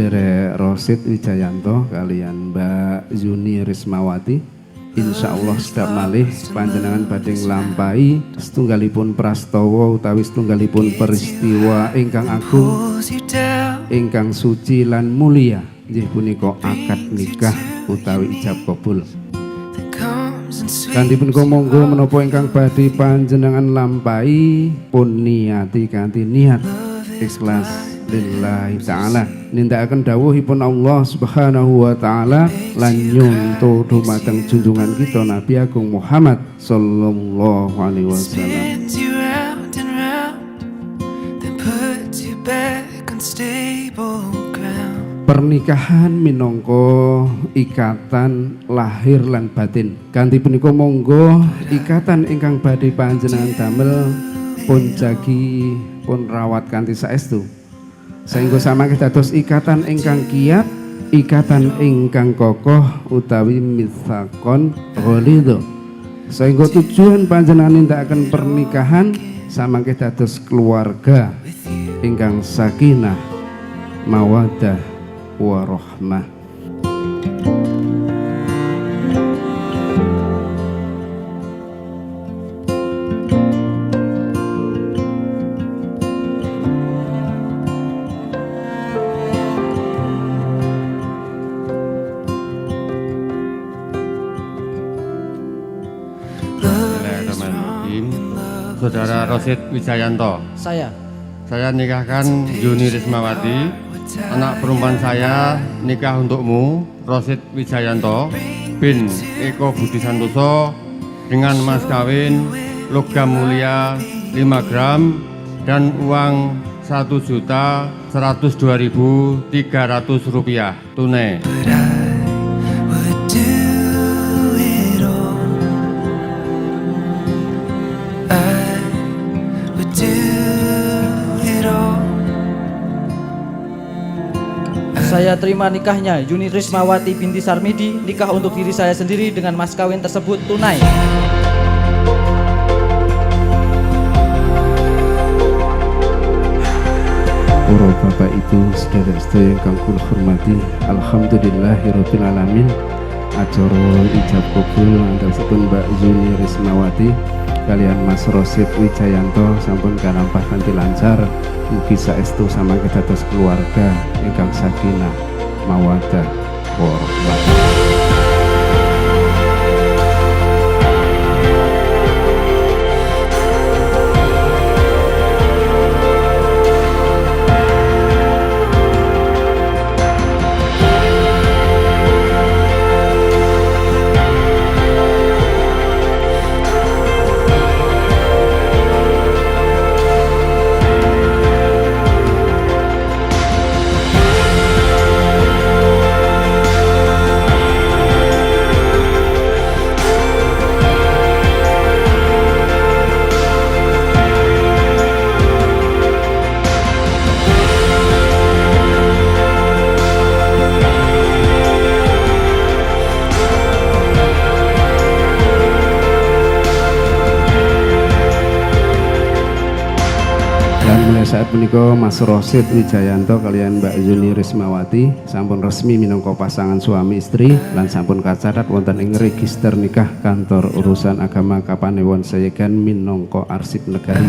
Sedherek Rosid Wijayanto kalian Mbak Yuni Rismawati, insya Allah sedap malih panjenengan badhe nglampahi setunggalipun prastawa utawi setunggalipun peristiwa ingkang agung, ingkang suci lan mulia, inggih punika akad nikah utawi ijab kabul. Kanthi punika monggo menapa ingkang badhe panjenengan lampahi pun niati kanthi niat ikhlas lillahi ta'ala, nindakaken dawuhipun Allah subhanahu wa ta'ala lan nyunto dumateng junjungan kita Nabi Agung Muhammad sallallahu alaihi wasallam. Pernikahan minangka ikatan lahir lan batin. Kanthi punika monggo ikatan ingkang badhe panjenengan damel pun jagi pun rawat kanthi saestu sehingga samangke dados ikatan ingkang kiyat, ikatan ingkang kokoh utawi mitsaqon ghalidho, sehingga tujuan panjenengan nindakaken pernikahan samangke dados keluarga ingkang sakinah mawaddah warahmah. Saudara Rosid Wijayanto, saya nikahkan Yuni Rismawati, anak perempuan saya nikah untukmu Rosid Wijayanto bin Eko Budi Santoso dengan mas kawin logam mulia 5 gram dan uang Rp1.102.300 tunai. Saya terima nikahnya Yuni Rismawati binti Sarmidi, nikah untuk diri saya sendiri dengan mas kawin tersebut tunai. Para bapak ibu sedherek-sedherek ingkang kula hormati, alhamdulillahirabbil alamin. Acara ijab kabul antosipun Mbak Yuni Rismawati kalian Mas Rosid Wijayanto sampun kalampah kanthi lancar. Mugi saestu samangke dados keluarga ingkang sakinah mawaddah warahmah. Mulai saat menika Mas Rosid Wijayanto kalian Mbak Yuni Rismawati sampun resmi minangka pasangan suami istri lan sampun kacatat wonten ing register nikah kantor urusan agama Kapanewon Sayegan minangka arsip negari.